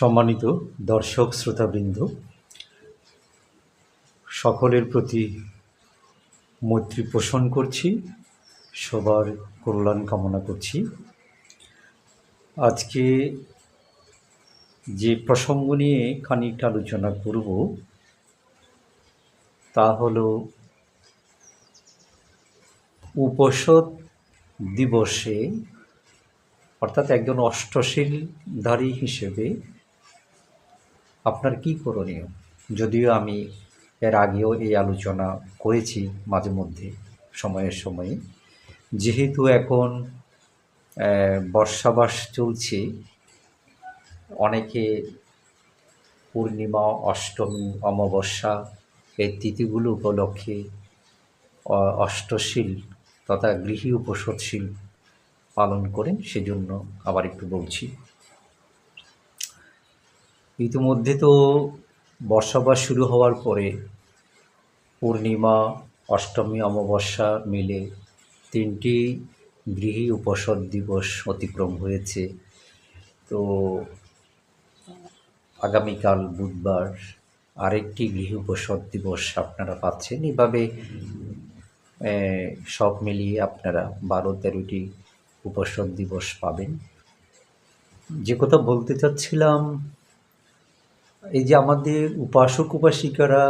সম্মানিত দর্শক শ্রোতাবৃন্দ, সকলের প্রতি মৈত্রী পোষণ করছি, সবার কল্যাণ কামনা করছি। আজকে যে প্রসঙ্গ নিয়ে খানিকটা আলোচনা করব তা হলো উপোষদ দিবসে, অর্থাৎ একজন অষ্টশীলধারী হিসেবে আপনার কী করণীয়। যদিও আমি এর আগেও এই আলোচনা করেছি মাঝে মধ্যে সময়ে সময়ে। যেহেতু এখন বর্ষাবাস চলছে, অনেকে পূর্ণিমা, অষ্টমী, অমাবস্যা এই তিথিগুলো উপলক্ষে অষ্টশীল তথা গৃহী উপোষদশীল পালন করেন। সেজন্য আবার একটু বলছি। ইতিমধ্যে তো বর্ষাবাস শুরু হওয়ার পরে পূর্ণিমা, অষ্টমী, অমাবস্যা মিলে 3টি গৃহী উপোষদ দিবস অতিক্রম হয়েছে। তো আগামীকাল বুধবার আরেকটি গৃহী উপোষদ দিবস আপনারা পাচ্ছেন। এভাবে সব মিলিয়ে আপনারা 12-13টি উপোষদ দিবস পাবেন। যে কথা বলতে চাচ্ছিলাম, এই যে আমাদের উপাসক উপাসিকারা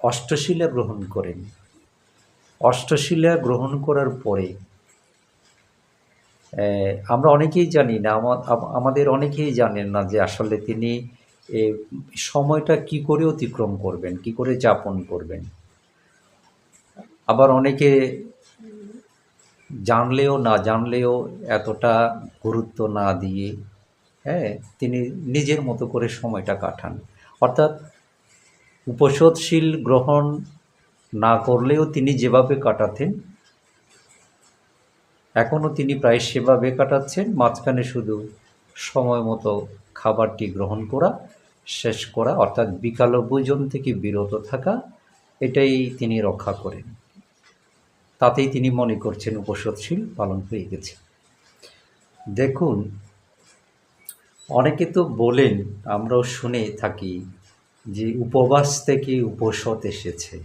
অষ্টশীলা গ্রহণ করেন, অষ্টশীলা গ্রহণ করার পরে আমরা অনেকেই জানি না, আমাদের অনেকেই জানেন না যে আসলে তিনি সময়টা কি করে অতিক্রম করবেন, কি করে যাপন করবেন। আবার অনেকে জানলেও না জানলেও এতটা গুরুত্ব না দিয়ে তিনি নিজের মতো করে সময়টা কাটান। অর্থাৎ উপোষদশীল গ্রহণ না করলেও তিনি যেভাবে কাটাতেন, এখনও তিনি প্রায় সেভাবে কাটাচ্ছেন। মাঝখানে শুধু সময় মতো খাবারটি গ্রহণ করা, শেষ করা, অর্থাৎ বিকালভোজন থেকে বিরত থাকা, এটাই তিনি রক্ষা করেন। তাতেই তিনি মনে করছেন উপোষদশীল পালন হয়ে গেছে। দেখুন, অনেকে তো বলেন, আমরাও শুনে থাকি যে উপবাস থেকে উপোষদ এসেছে।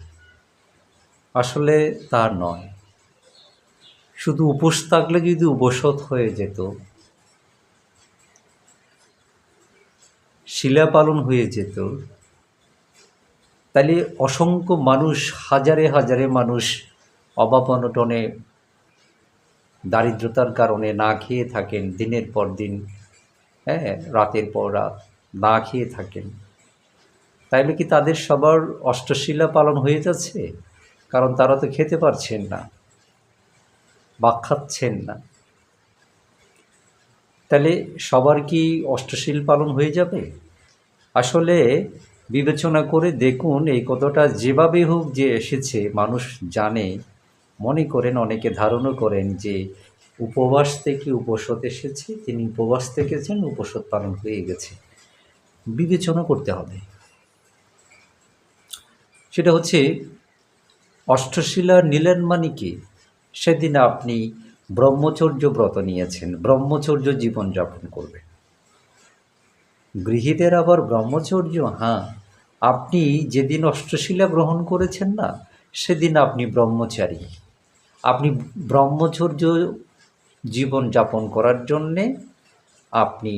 আসলে তা নয়। শুধু উপোস থাকলে যদি উপোষদ হয়ে যেত, শিলা পালন হয়ে যেত, তাহলে অসংখ্য মানুষ, হাজারে হাজারে মানুষ অভাব অনটনে, দারিদ্রতার কারণে না খেয়ে থাকেন, দিনের পর দিন, রাতের পর রাত না খেয়ে থাকেন। তাইলে কি তাদের সবার অষ্টশীলা পালন হয়ে যাচ্ছে? কারণ তারা তো খেতে পারছেন না বা খাচ্ছেন না। তাহলে সবার কি অষ্টশীল পালন হয়ে যাবে? আসলে বিবেচনা করে দেখুন, এই কথাটা যেভাবে হোক যে এসেছে, মানুষ জানে, মনে করেন, অনেকে ধারণা করেন যে উপবাস থেকে উপোষদ এসেছে, তিনি উপবাস থেকেছেন, উপোষদ পালন হয়ে গেছে। বিবেচনা করতে হবে। সেটা হচ্ছে, অষ্টশীলা নিলেন মানে কি? সেদিন আপনি ব্রহ্মচর্য ব্রত নিয়েছেন, ব্রহ্মচর্য জীবনযাপন করবেন। গৃহীদের আবার ব্রহ্মচর্য, আপনি যেদিন অষ্টশীলা গ্রহণ করেছেন না, সেদিন আপনি ব্রহ্মচারী। আপনি ব্রহ্মচর্য জীবনযাপন করার জন্যে আপনি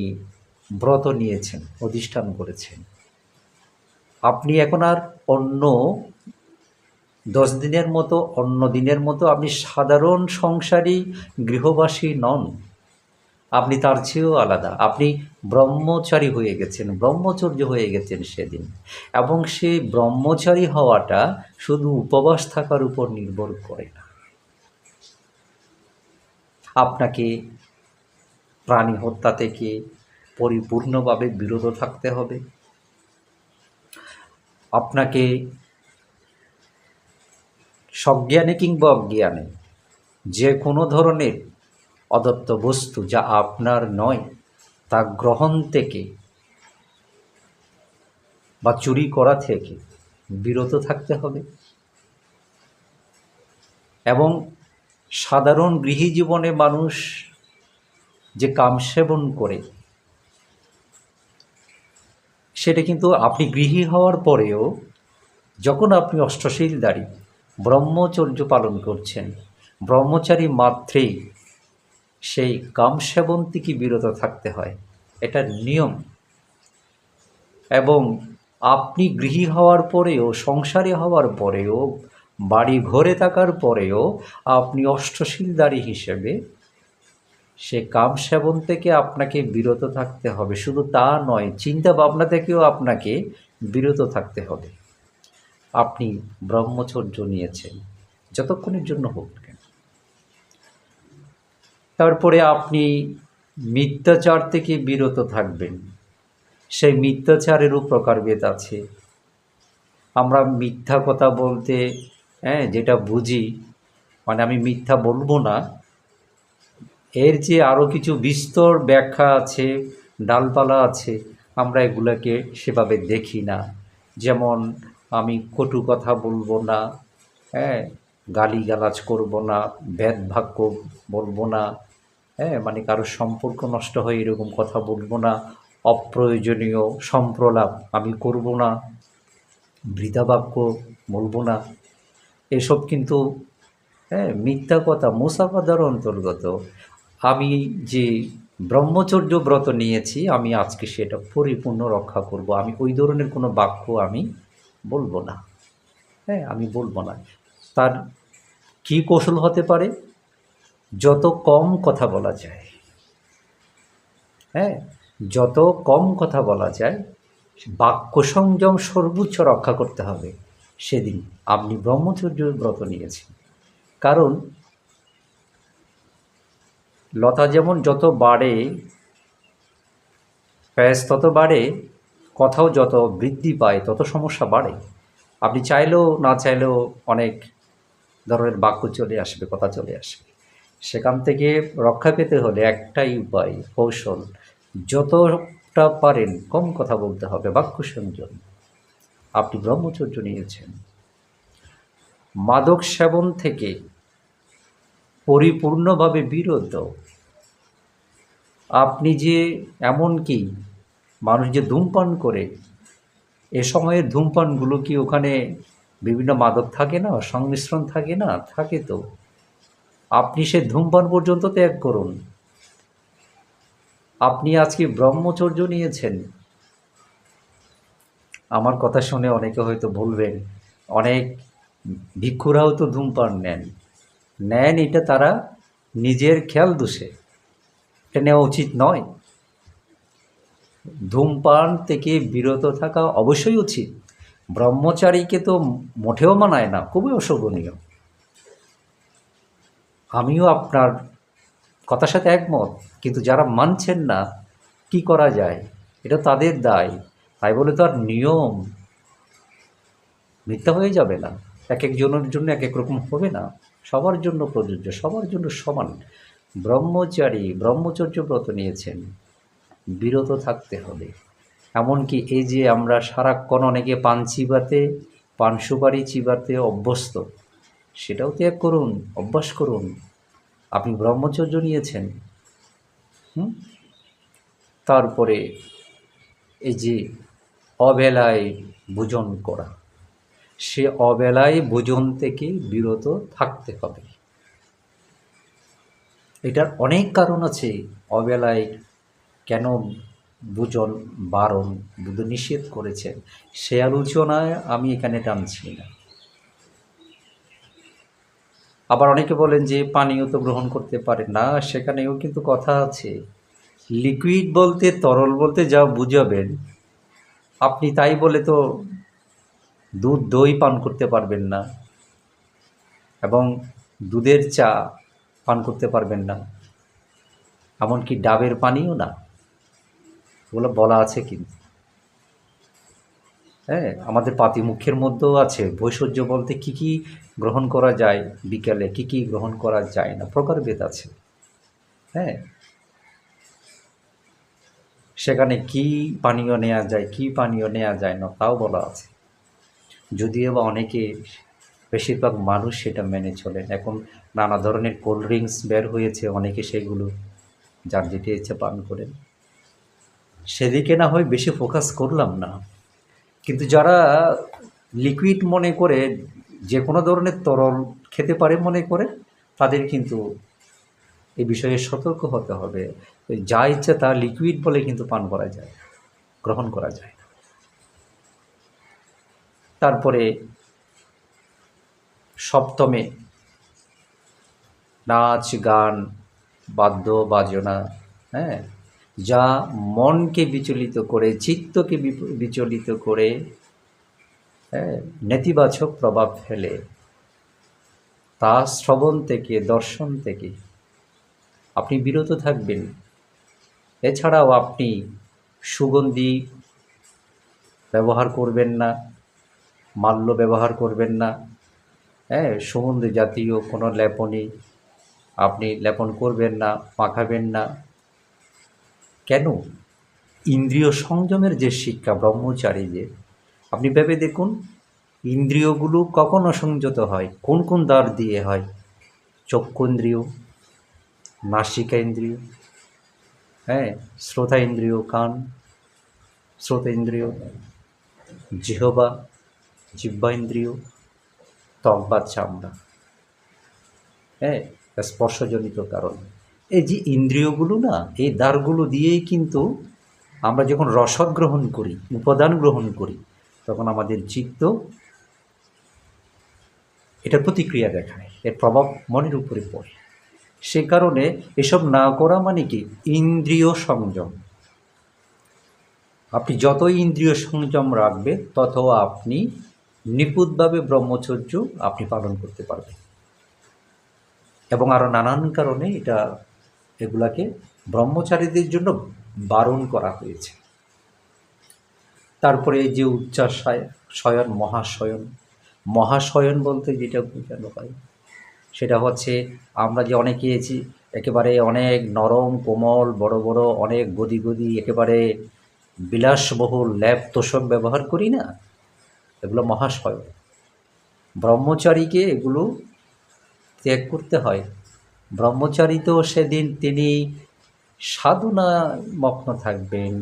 ব্রত নিয়েছেন, অধিষ্ঠান করেছেন। আপনি এখন আর অন্য 10 দিনের মতো, অন্য দিনের মতো আপনি সাধারণ সংসারী গৃহবাসী নন। আপনি তার চেয়েও আলাদা। আপনি ব্রহ্মচারী হয়ে গেছেন, ব্রহ্মচর্য হয়ে গেছেন সেদিন। এবং সেই ব্রহ্মচারী হওয়াটা শুধু উপবাস থাকার উপর নির্ভর করে না। আপনাকে প্রাণী হত্যা থেকে পরিপূর্ণভাবে বিরত থাকতে হবে। আপনাকে সজ্ঞানে কিংবা অজ্ঞানে যে কোনো ধরনের অদত্ত বস্তু যা আপনার নয় তা গ্রহণ থেকে বা চুরি করা থেকে বিরত থাকতে হবে। এবং সাধারণ গৃহী জীবনে মানুষ যে কাম সেবন করে, সেটা কিন্তু আপনি গৃহী হওয়ার পরেও, যখন আপনি অষ্টশীলধারী ব্রহ্মচর্য পালন করছেন, ব্রহ্মচারী মাত্রেই সেই কাম সেবন থেকে বিরত থাকতে হয়, এটা নিয়ম। এবং আপনি গৃহী হওয়ার পরেও, সংসারী হওয়ার পরেও, বাড়ি ঘরে থাকার পরেও আপনি অষ্টশীলধারী হিসেবে সে কাম সেবন থেকে আপনাকে বিরত থাকতে হবে। শুধু তা নয়, চিন্তা ভাবনা থেকেও আপনাকে বিরত থাকতে হবে। আপনি ব্রহ্মচর্য নিয়েছেন, যতক্ষণের জন্য হোক না কেন। তারপরে আপনি মিথ্যাচার থেকে বিরত থাকবেন। সেই মিথ্যাচারেরও প্রকারভেদ আছে। আমরা মিথ্যা কথা বলতে যেটা বুঝি, মানে আমি মিথ্যা বলবো না, এর যে আরও কিছু বিস্তর ব্যাখ্যা আছে, ডালপালা আছে, আমরা এগুলোকে সেভাবে দেখি না। যেমন আমি কটু কথা বলবো না, গালিগালাজ করব না, ভেদ বাক্য বলবো না, মানে কারোর সম্পর্ক নষ্ট হয় এরকম কথা বলবো না, অপ্রয়োজনীয় সম্প্রলাপ আমি করব না, বৃথা বাক্য বলবো না। এসব কিন্তু মিথ্যা কথা, মুসাফাদার অন্তর্গত। আমি যে ব্রহ্মচর্য ব্রত নিয়েছি, আমি আজকে সেটা পরিপূর্ণ রক্ষা করব। আমি ওই ধরনের কোনো বাক্য আমি বলবো না, আমি বলবো না। তার কী কৌশল হতে পারে? যত কম কথা বলা যায়, যত কম কথা বলা যায়, বাক্য সংযম সর্বোচ্চ রক্ষা করতে হবে। সেদিন আপনি ব্রহ্মচর্য ব্রত নিয়েছেন। কারণ লতা যেমন যত বাড়ে, ব্যাস তত বাড়ে, কথাও যত বৃদ্ধি পায় তত সমস্যা বাড়ে। আপনি চাইলেও না চাইলেও অনেক ধরনের বাক্য চলে আসবে, কথা চলে আসবে। সেখান থেকে রক্ষা পেতে হলে একটাই উপায়, কৌশল, যতটা পারেন কম কথা বলতে হবে, বাক্য সংযম। আপনি ব্রহ্মচর্য নিয়েছেন। মাদক সেবন থেকে পরিপূর্ণভাবে বিরত। আপনি যে এমনকি মানুষ যে ধূমপান করে, এ সময়ের ধূমপানগুলো কি ওখানে বিভিন্ন মাদক থাকে না, সংমিশ্রণ থাকে না? থাকে তো। আপনি সে ধূমপান পর্যন্ত ত্যাগ করুন। আপনি আজকে ব্রহ্মচর্য নিয়েছেন। আমার কথা শুনে অনেকে হয়তো বলবেন, অনেক ভিক্ষুরাও তো ধূমপান নেন, এটা তারা নিজের খেয়াল দোষে, এটা নেওয়া উচিত নয়। ধূমপান থেকে বিরত থাকা অবশ্যই উচিত। ব্রহ্মচারীকে তো মোটেও মানায় না, খুবই অশোভনীয়। আমিও আপনার কথার সাথে একমত, কিন্তু যারা মানছেন না, কি করা যায়? এটা তাদের দায়। তাই বলে তো আর নিয়ম মিথ্যা হয়ে যাবে না। এক একজনের জন্য এক এক রকম হবে না, সবার জন্য প্রযোজ্য, সবার জন্য সমান। ব্রহ্মচারী ব্রহ্মচর্য ব্রত নিয়েছেন, বিরত থাকতে হবে। এমনকি এই যে আমরা সারাক্ষণ অনেকে পান চিবাতে, পান সুপারি চিবাতে অভ্যস্ত, সেটাও ত্যাগ করুন, অভ্যাস করুন। আপনি ব্রহ্মচর্য নিয়েছেন। তারপরে এই যে অবেলায় ভোজন করা, সে অবেলায় ভোজন থেকে বিরত থাকতে হবে। এটার অনেক কারণ আছে। অবেলায় কেন ভোজন বারণ, বুদ্ধ নিষেধ করেছেন, সে আলোচনায় আমি এখানে টানছি না। আবার অনেকে বলেন যে পানীয় তো গ্রহণ করতে পারে না, সেখানেও কিন্তু কথা আছে। লিকুইড বলতে, তরল বলতে যা বুঝাবেন, আপনি তাই বলে তো দুধ দই পান করতে পারবেন না, এবং দুধের চা পান করতে পারবেন না, এমনকি ডাবের পানিও না। এগুলো বলা আছে কিন্তু। আমাদের পাতিমুখের মধ্যেও আছে ভৈষজ্য বলতে কি কি গ্রহণ করা যায়, বিকেলে কি কি গ্রহণ করা যায় না, প্রকারভেদ আছে। সেখানে কি পানীয় নেওয়া যায়, কি পানীয় নেওয়া যায় না, তাও বলা আছে। যদিও বা অনেকে, বেশিরভাগ মানুষ সেটা মেনে চলেন। এখন নানা ধরনের কোল্ড ড্রিঙ্কস বের হয়েছে, অনেকে সেগুলো যার যেটা ইচ্ছে পান করেন। সেদিকে না হয় বেশি ফোকাস করলাম না, কিন্তু যারা লিকুইড মনে করে, যে কোনো ধরনের তরল খেতে পারে মনে করে, তাদের কিন্তু এই বিষয়ে সতর্ক হতে হবে। যা ইচ্ছা তা লিকুইড বলে কিন্তু পান করা যায়, গ্রহণ করা যায় না। তারপরে সপ্তমে নাচ গান, বাদ্য বাজনা, হ্যাঁ, যা মনকে বিচলিত করে, চিত্তকে বিচলিত করে, হ্যাঁ, নেতিবাচক প্রভাব ফেলে, তা শ্রবণ থেকে, দর্শন থেকে আপনি বিরত থাকবেন। এছাড়াও আপনি সুগন্ধি ব্যবহার করবেন না, মাল্য ব্যবহার করবেন না, হ্যাঁ, সুগন্ধি জাতীয় কোনো লেপনই আপনি লেপন করবেন না, মাখাবেন না। কেন? ইন্দ্রিয় সংযমের যে শিক্ষা ব্রহ্মচারীদের, আপনি ভেবে দেখুন, ইন্দ্রিয়গুলো কখন অসংযত হয়, কোন কোন দ্বার দিয়ে হয়? চক্ষুন্দ্রিয়, নাসিকা ইন্দ্রিয়, হ্যাঁ, শ্রোতা ইন্দ্রিয় কান, শ্রোতা ইন্দ্রিয়, জিহ্বা, জিহ্বা ইন্দ্রিয়, ত্বক বা চামড়া, হ্যাঁ, স্পর্শজনিত কারণ। এই যে ইন্দ্রিয়গুলো না, এই দ্বারগুলো দিয়েই কিন্তু আমরা যখন রসদ গ্রহণ করি, উপাদান গ্রহণ করি, তখন আমাদের চিত্ত এটার প্রতিক্রিয়া দেখায়, এর প্রভাব মনের উপরে পড়ে। সে কারণে এসব না করা মানে কি? ইন্দ্রিয় সংযম। আপনি যত ইন্দ্রিয় সংযম রাখবে, তত আপনি নিখুঁতভাবে ব্রহ্মচর্য আপনি পালন করতে পারবেন। এবং আরও নানান কারণে এগুলাকে ব্রহ্মচারীদের জন্য বারণ করা হয়েছে। তারপরে যে উচ্চাশয় শয়ন, মহাশয়ন, মহাশয়ন বলতে যেটা বোঝানো হয়, সেটা হচ্ছে আমরা যে অনেকে একেবারে অনেক নরম কোমল বড় বড় অনেক গদি গদি একেবারে বিলাসবহুল ল্যাপ তোষক ব্যবহার করি না, এগুলো মহাশয়ন। ব্রহ্মচারীকে এগুলো ত্যাগ করতে হয়। ব্রহ্মচারী তো সেদিন তিনি সাধনা মগ্ন থাকবেন,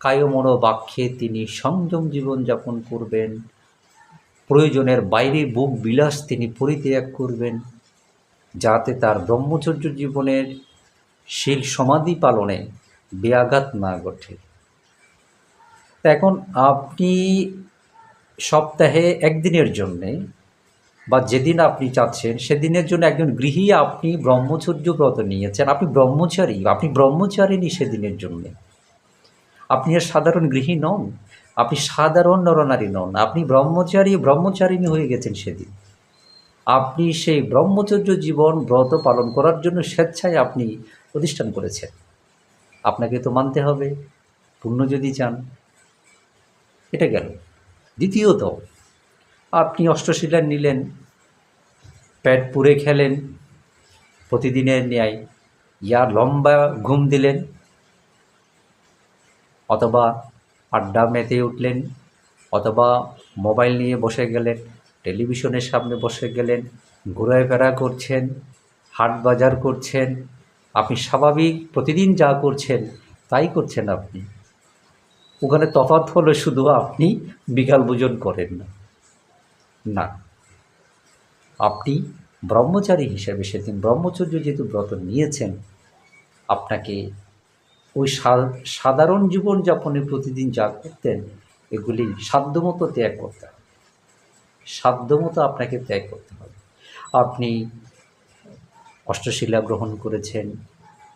কায়মনো বাক্যে তিনি সংযম জীবনযাপন করবেন, প্রয়োজনের বাইরে ভোগ বিলাস তিনি পরিত্যাগ করবেন, যাতে তার ব্রহ্মচর্য জীবনের শীল সমাধি পালনে ব্যাঘাত না ঘটে। এখন আপনি সপ্তাহে একদিনের জন্যে বা যেদিন আপনি চাচ্ছেন সেদিনের জন্য একজন গৃহী আপনি ব্রহ্মচর্য ব্রত নিয়েছেন, আপনি ব্রহ্মচারিণী সেদিনের জন্যে। আপনি আর সাধারণ গৃহী নন, আপনি সাধারণ নরনারী নন, আপনি ব্রহ্মচারিণী হয়ে গেছেন সেদিন। আপনি সেই ব্রহ্মচর্য জীবন ব্রত পালন করার জন্য স্বেচ্ছায় আপনি প্রতিষ্ঠান করেছেন। আপনাকে তো মানতে হবে, পুণ্য যদি চান। এটা গেল। দ্বিতীয়ত, আপনি অষ্টশীলা নিলেন, পেট পুরে খেলেন প্রতিদিনের ন্যায়, লম্বা ঘুম দিলেন, অথবা আড্ডা মেতে উঠলেন, অথবা মোবাইল নিয়ে বসে গেলেন, টেলিভিশনের সামনে বসে গেলেন, ঘোরাফেরা করছেন, হাট বাজার করছেন, আপনি স্বাভাবিক প্রতিদিন যা করছেন তাই করছেন আপনি। ওখানে তফাৎ হলো শুধু আপনি বিকাল ভোজন করেন না। না, আপনি ব্রহ্মচারী হিসেবে সেদিন ব্রহ্মচর্য যেহেতু ব্রত নিয়েছেন, আপনাকে ওই সাধারণ জীবনযাপনে প্রতিদিন যা করতেন এগুলি সাধ্যমতো ত্যাগ করতে হবে, সাধ্যমতো আপনাকে ত্যাগ করতে হবে। আপনি অষ্টশীলা গ্রহণ করেছেন,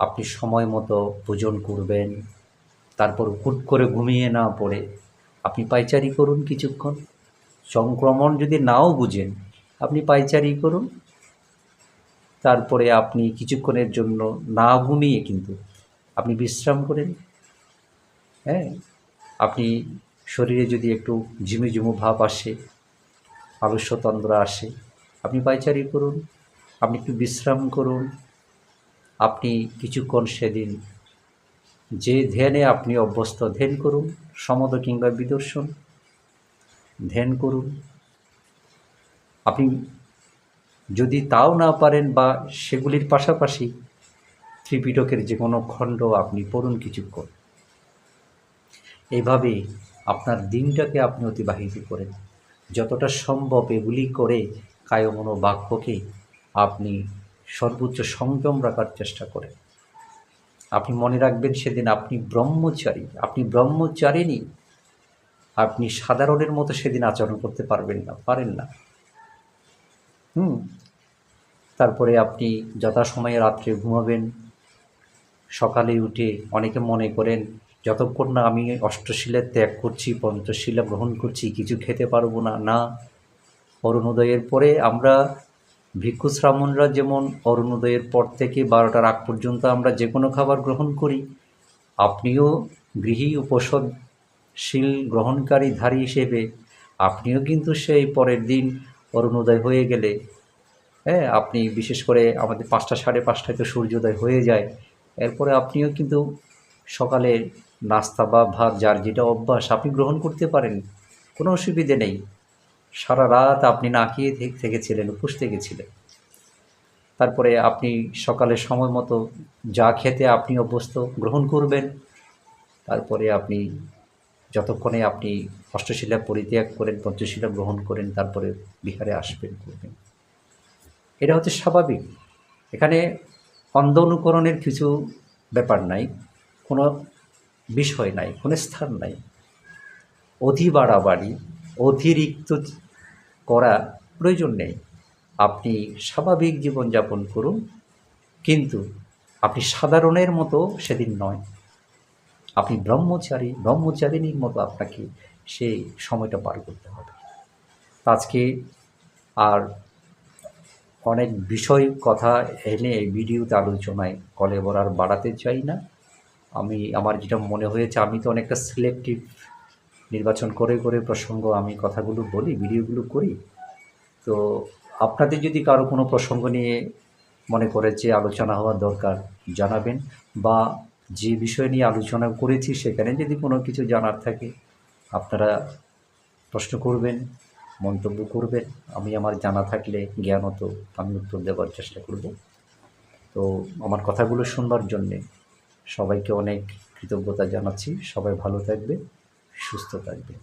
আপনি সময় মতো ভোজন করবেন, তারপর হুট করে ঘুমিয়ে না পড়ে আপনি পায়চারি করুন কিছুক্ষণ। সংক্রমণ যদি নাও বুঝেন, আপনি পায়চারি করুন। তারপরে আপনি কিছুক্ষণের জন্য না ঘুমিয়ে কিন্তু আপনি বিশ্রাম করেন। হ্যাঁ, আপনি শরীরে যদি একটু ঝিমুঝিমু ভাব আসে, আলস্যতন্দ্রা আসে, আপনি পায়চারি করুন, আপনি একটু বিশ্রাম করুন। আপনি কিছুক্ষণ সেদিন যে ধ্যানে আপনি অভ্যস্ত ধ্যান করুন, সমত কিংবা বিদর্শন ধ্যান করুন। আপনি যদি তাও না পারেন বা সেগুলির পাশাপাশি ত্রিপিটকের যে কোনো খণ্ড আপনি পড়ুন কিছুক্ষণ। এইভাবে আপনার দিনটাকে আপনি অতিবাহিত করেন। যতটা সম্ভব এগুলি করে কায় মনোবাক্যকে আপনি সর্বোচ্চ সংযম রাখার চেষ্টা করেন। আপনি মনে রাখবেন সেদিন আপনি ব্রহ্মচারী, আপনি ব্রহ্মচারিণী। আপনি সাধারণের মতো সেদিন আচরণ করতে পারেন না। হুম তারপরে আপনি যথাসময়ে রাত্রে ঘুমাবেন। সকালে উঠে অনেকে মনে করেন যতক্ষণ না আমি অষ্টশীলা ত্যাগ করছি, পঞ্চশীলা গ্রহণ করছি, কিছু খেতে পারবো না। না, অরুণোদয়ের পরে আমরা ভিক্ষু শ্রামণরা যেমন অরুণোদয়ের পর থেকে 12টার আগ পর্যন্ত আমরা যে কোনো খাবার গ্রহণ করি, আপনিও গৃহী উপোষণশীল গ্রহণকারী ধারী হিসেবে আপনিও কিন্তু সেই পরের দিন অরুণোদয় হয়ে গেলে, হ্যাঁ, আপনি বিশেষ করে আমাদের 5টা 5:30টায় তো সূর্যোদয় হয়ে যায়। এরপরে আপনিও কিন্তু সকালে নাস্তা বা ভাত যার যেটা অভ্যাস আপনি গ্রহণ করতে পারেন, কোনো অসুবিধে নেই। সারা রাত আপনি না খেয়ে থেকেছিলেন, উপোস থেকেছিলেন। তারপরে আপনি সকালে সময় মতো যা খেতে আপনি অভ্যস্ত গ্রহণ করবেন। তারপরে আপনি যতক্ষণে আপনি অষ্টশীলা পরিত্যাগ করেন, পঞ্চশীলা গ্রহণ করেন, তারপরে বিহারে আসবেন, করবেন। এটা হচ্ছে স্বাভাবিক। এখানে অন্ধ অনুকরণের কিছু ব্যাপার নাই, কোনো বিষয় নাই, কোনো স্থান নাই। অধি বাড়াবাড়ি, অতিরিক্ত করা প্রয়োজন নেই। আপনি স্বাভাবিক জীবনযাপন করুন, কিন্তু আপনি সাধারণের মতো সেদিন নয়। আপনি ব্রহ্মচারিণীর মতো আপনাকে সেই সময়টা পার করতে হবে। আজকে আর অনেক বিষয় কথা এনে এই ভিডিওতে আলোচনায় কলেবর আর বাড়াতে চাই না। আমার যেটা মনে হয়েছে, আমি তো অনেকটা সিলেক্টিভ নির্বাচন করে প্রসঙ্গ আমি কথাগুলো বলি, ভিডিওগুলো করি। তো আপনাদের যদি কারো কোনো প্রসঙ্গ নিয়ে মনে করে যে আলোচনা হওয়া দরকার, জানাবেন। বা যে বিষয় নিয়ে আলোচনা করেছি সেখানে যদি কোনো কিছু জানার থাকে আপনারা প্রশ্ন করবেন, মন্তব্য করবেন। আমি আমার জানা থাকলে জ্ঞানত আমি উত্তর দেওয়ার চেষ্টা করব। তো আমার কথাগুলো শুনবার জন্যে সবাইকে অনেক কৃতজ্ঞতা জানাচ্ছি। সবাই ভালো থাকবেন, সুস্থ থাকবেন।